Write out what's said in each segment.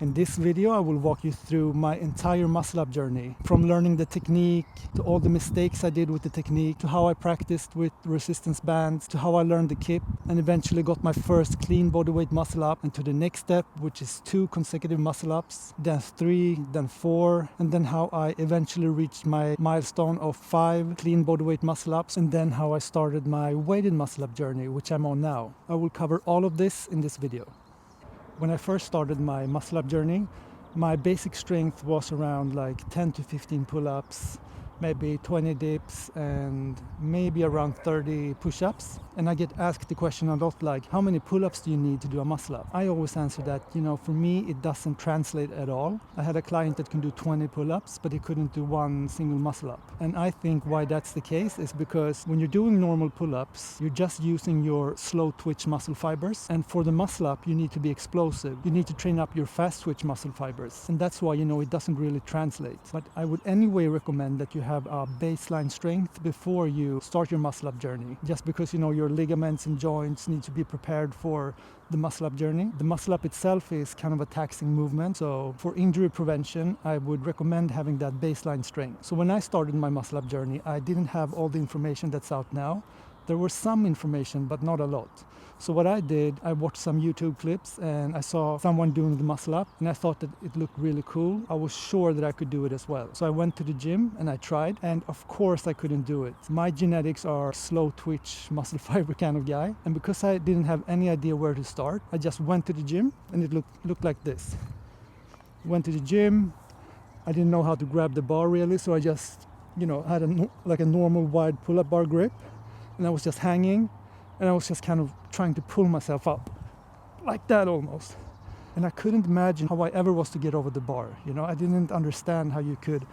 In this video, I will walk you through my entire muscle-up journey, from learning the technique, to all the mistakes I did with the technique, to how I practiced with resistance bands, to how I learned the kip, and eventually got my first clean bodyweight muscle-up, and to the next step, which is 2 consecutive muscle-ups, then 3, then 4, and then how I eventually reached my milestone of 5 clean bodyweight muscle-ups, and then how I started my weighted muscle-up journey, which I'm on now. I will cover all of this in this video. When I first started my muscle-up journey, my basic strength was around like 10 to 15 pull-ups, maybe 20 dips, and maybe around 30 push-ups. And I get asked the question a lot, like, how many pull-ups do you need to do a muscle-up? I always answer that, for me, it doesn't translate at all. I had a client that can do 20 pull-ups, but he couldn't do one single muscle-up. And I think why that's the case is because when you're doing normal pull-ups, you're just using your slow twitch muscle fibers. And for the muscle-up, you need to be explosive. You need to train up your fast twitch muscle fibers. And that's why, it doesn't really translate. But I would anyway recommend that you have a baseline strength before you start your muscle-up journey. Just because, your ligaments and joints need to be prepared for the muscle-up journey. The muscle-up itself is kind of a taxing movement. So for injury prevention, I would recommend having that baseline strength. So when I started my muscle-up journey, I didn't have all the information that's out now. There was some information, but not a lot. So what I did, I watched some YouTube clips and I saw someone doing the muscle up and I thought that it looked really cool. I was sure that I could do it as well. So I went to the gym and I tried, and of course I couldn't do it. My genetics are slow twitch muscle fiber kind of guy. And because I didn't have any idea where to start, I just went to the gym and it looked like this. Went to the gym. I didn't know how to grab the bar really. So I just, had a normal wide pull-up bar grip. And I was just hanging, and I was just kind of trying to pull myself up, like that almost. And I couldn't imagine how I ever was to get over the bar. I didn't understand how you could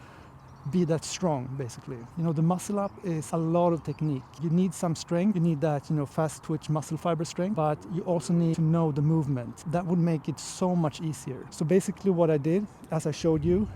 be that strong, basically. The muscle up is a lot of technique. You need some strength, you need that, fast twitch muscle fiber strength, but you also need to know the movement. That would make it so much easier. So basically what I did, as I showed you,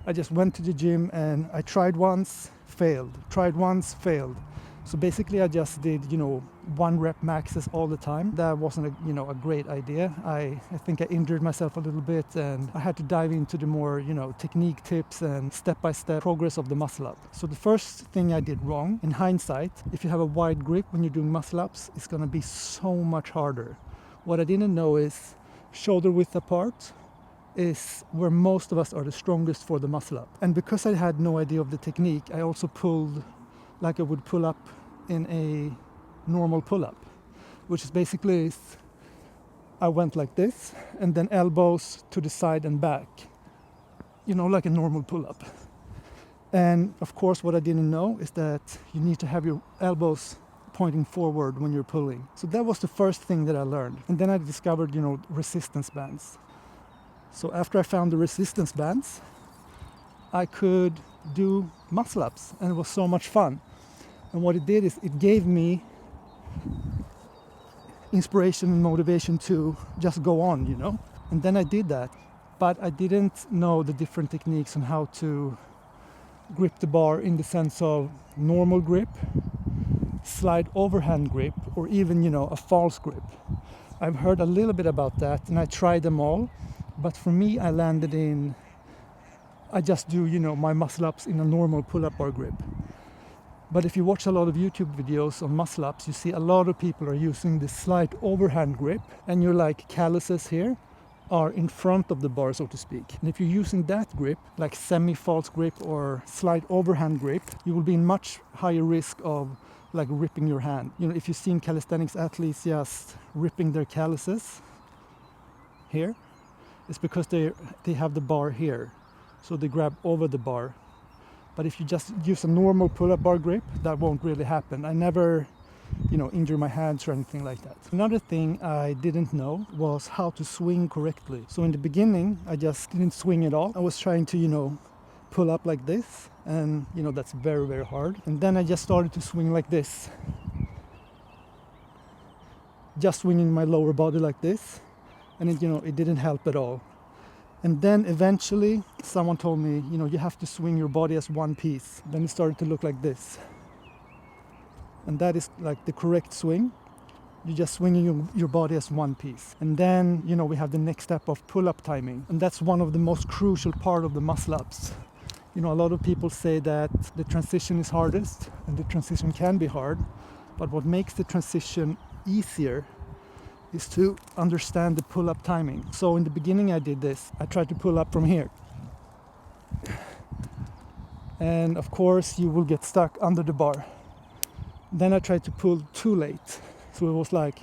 I just went to the gym and I tried once, failed, tried once, failed. So basically I just did, 1 rep maxes all the time. That wasn't a great idea. I think I injured myself a little bit, and I had to dive into the more, technique tips and step-by-step progress of the muscle up. So the first thing I did wrong, in hindsight, if you have a wide grip when you're doing muscle ups, it's gonna be so much harder. What I didn't know is shoulder width apart is where most of us are the strongest for the muscle up. And because I had no idea of the technique, I also pulled like I would pull up in a normal pull-up, which is basically I went like this and then elbows to the side and back, like a normal pull-up. And of course what I didn't know is that you need to have your elbows pointing forward when you're pulling. So that was the first thing that I learned. And then I discovered, resistance bands. So after I found the resistance bands, I could do muscle ups, and it was so much fun. And what it did is it gave me inspiration and motivation to just go on, And then I did that, but I didn't know the different techniques on how to grip the bar in the sense of normal grip, slide overhand grip, or even, a false grip. I've heard a little bit about that and I tried them all, but for me I just do, my muscle ups in a normal pull-up bar grip. But if you watch a lot of YouTube videos on muscle ups, you see a lot of people are using this slight overhand grip, and your calluses here are in front of the bar, so to speak. And if you're using that grip, like semi-false grip or slight overhand grip, you will be in much higher risk of ripping your hand. If you've seen calisthenics athletes just ripping their calluses here, it's because they have the bar here. So they grab over the bar. But if you just use a normal pull-up bar grip, that won't really happen. I never, injure my hands or anything like that. Another thing I didn't know was how to swing correctly. So in the beginning, I just didn't swing at all. I was trying to, pull up like this, and, that's very, very hard. And then I just started to swing like this. Just swinging my lower body like this, and it didn't help at all. And then eventually someone told me, you have to swing your body as one piece. Then it started to look like this. And that is like the correct swing. You're just swinging your body as one piece. And then, we have the next step of pull-up timing. And that's one of the most crucial part of the muscle-ups. A lot of people say that the transition is hardest, and the transition can be hard. But what makes the transition easier is to understand the pull-up timing. So in the beginning I did this. I tried to pull up from here. And of course you will get stuck under the bar. Then I tried to pull too late. So it was like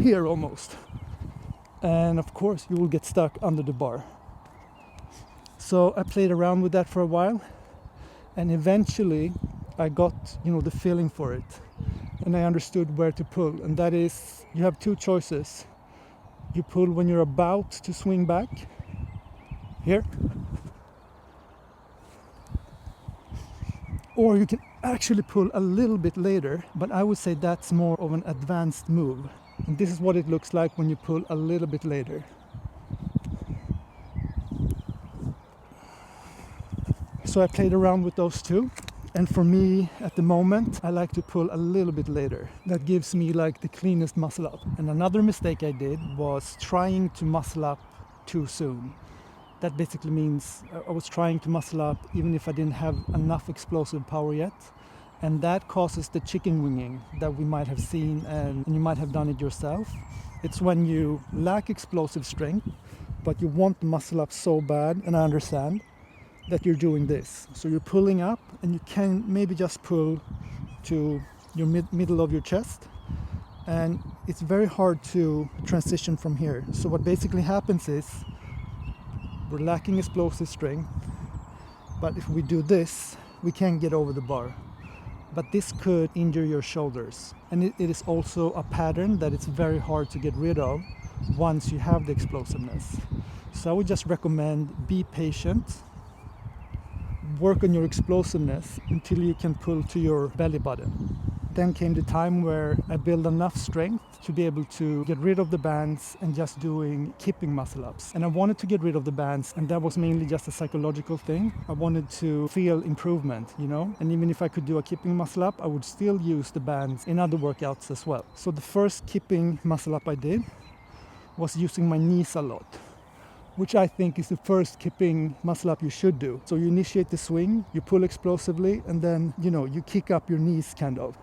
here almost. And of course you will get stuck under the bar. So I played around with that for a while. And eventually I got, the feeling for it. And I understood where to pull. And that is, you have two choices. You pull when you're about to swing back. Here. Or you can actually pull a little bit later, but I would say that's more of an advanced move. And this is what it looks like when you pull a little bit later. So I played around with those two. And for me, at the moment, I like to pull a little bit later. That gives me like the cleanest muscle up. And another mistake I did was trying to muscle up too soon. That basically means I was trying to muscle up even if I didn't have enough explosive power yet. And that causes the chicken winging that we might have seen, and you might have done it yourself. It's when you lack explosive strength, but you want the muscle up so bad, and I understand, that you're doing this. So you're pulling up, and you can maybe just pull to your middle of your chest. And it's very hard to transition from here. So what basically happens is, we're lacking explosive strength, but if we do this, we can't get over the bar. But this could injure your shoulders. And it is also a pattern that it's very hard to get rid of once you have the explosiveness. So I would just recommend be patient, work on your explosiveness until you can pull to your belly button. Then came the time where I built enough strength to be able to get rid of the bands and just doing kipping muscle ups. And I wanted to get rid of the bands, and that was mainly just a psychological thing. I wanted to feel improvement, and even if I could do a kipping muscle up, I would still use the bands in other workouts as well. So the first kipping muscle up I did was using my knees a lot, which I think is the first kipping muscle up you should do. So you initiate the swing, you pull explosively, and then, you kick up your knees kind of.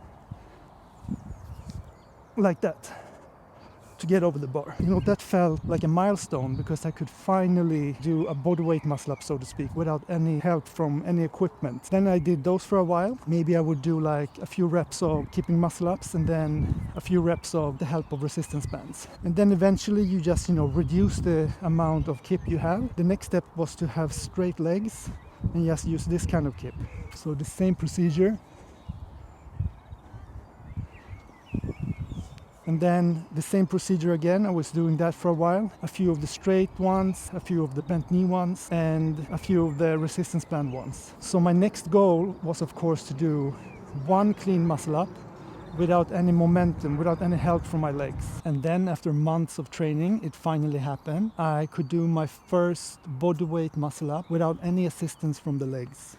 Like that, to get over the bar. That felt like a milestone because I could finally do a bodyweight muscle up, so to speak, without any help from any equipment. Then I did those for a while. Maybe I would do like a few reps of kipping muscle ups and then a few reps of the help of resistance bands. And then eventually you just, reduce the amount of kip you have. The next step was to have straight legs and just use this kind of kip. So the same procedure. And then the same procedure again. I was doing that for a while. A few of the straight ones, a few of the bent knee ones, and a few of the resistance band ones. So my next goal was, of course, to do one clean muscle up without any momentum, without any help from my legs. And then after months of training, it finally happened. I could do my first bodyweight muscle up without any assistance from the legs.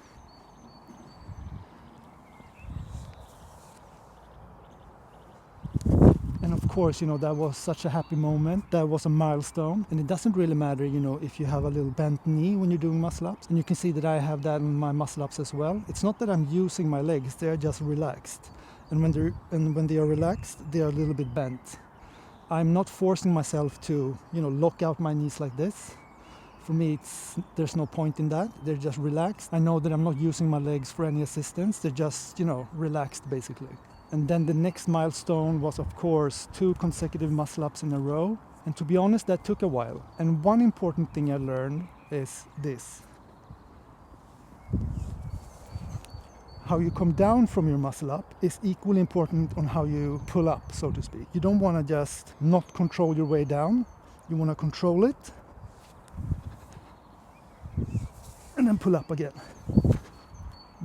And of course, that was such a happy moment. That was a milestone. And it doesn't really matter, if you have a little bent knee when you're doing muscle ups. And you can see that I have that in my muscle ups as well. It's not that I'm using my legs, they're just relaxed. And when they are relaxed, they are a little bit bent. I'm not forcing myself to, lock out my knees like this. For me, there's no point in that. They're just relaxed. I know that I'm not using my legs for any assistance. They're just, relaxed basically. And then the next milestone was, of course, 2 consecutive muscle ups in a row. And to be honest, that took a while. And one important thing I learned is this. How you come down from your muscle up is equally important on how you pull up, so to speak. You don't want to just not control your way down. You want to control it and then pull up again.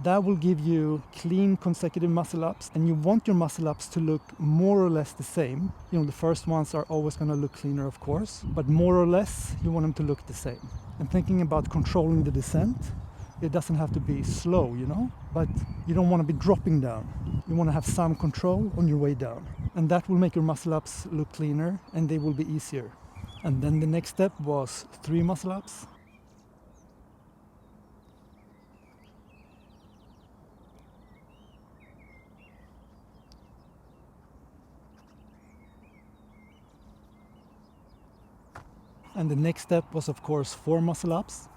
That will give you clean consecutive muscle ups, and you want your muscle ups to look more or less the same. The first ones are always going to look cleaner, of course, but more or less you want them to look the same. And thinking about controlling the descent, It doesn't have to be slow, you know, but you don't want to be dropping down. You want to have some control on your way down. And that will make your muscle ups look cleaner and they will be easier. And then the next step was 3 muscle ups. And the next step was, of course, 4 muscle ups.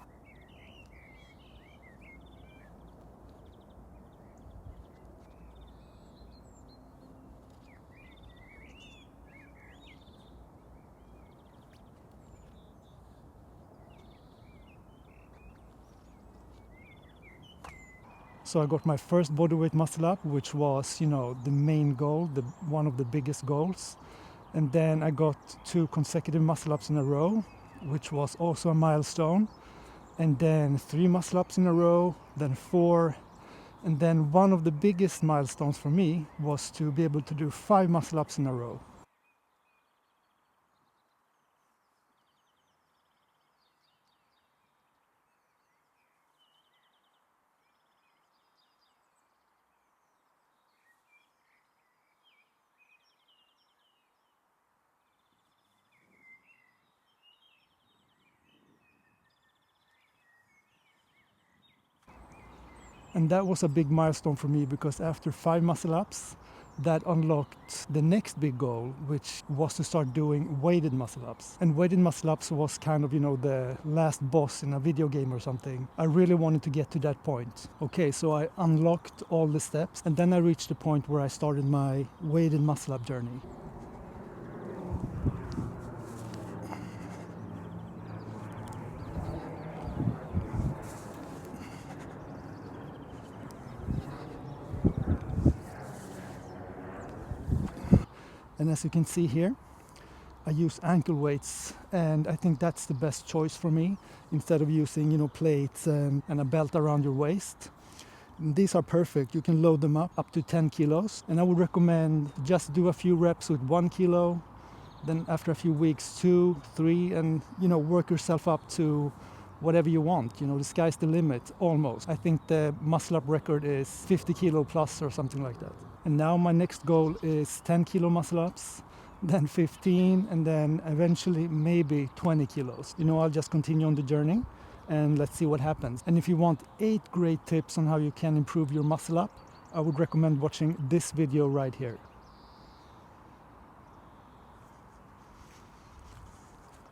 So I got my first bodyweight muscle up, which was, you know, the main goal, one of the biggest goals. And then I got 2 consecutive muscle ups in a row, which was also a milestone. And then 3 muscle ups in a row, then 4. And then one of the biggest milestones for me was to be able to do 5 muscle ups in a row. And that was a big milestone for me because after 5 muscle ups, that unlocked the next big goal, which was to start doing weighted muscle ups. And weighted muscle ups was kind of, you know, the last boss in a video game or something. I really wanted to get to that point. Okay, so I unlocked all the steps and then I reached the point where I started my weighted muscle up journey. And as you can see here, I use ankle weights, and I think that's the best choice for me instead of using, you know, plates and a belt around your waist. And these are perfect. You can load them up to 10 kilos. And I would recommend just do a few reps with 1 kilo, then after a few weeks 2, 3, and, you know, work yourself up to whatever you want. You know, the sky's the limit, almost. I think the muscle up record is 50 kilo plus or something like that. And now my next goal is 10 kilo muscle ups, then 15, and then eventually maybe 20 kilos. You know, I'll just continue on the journey and let's see what happens. And if you want 8 great tips on how you can improve your muscle up, I would recommend watching this video right here.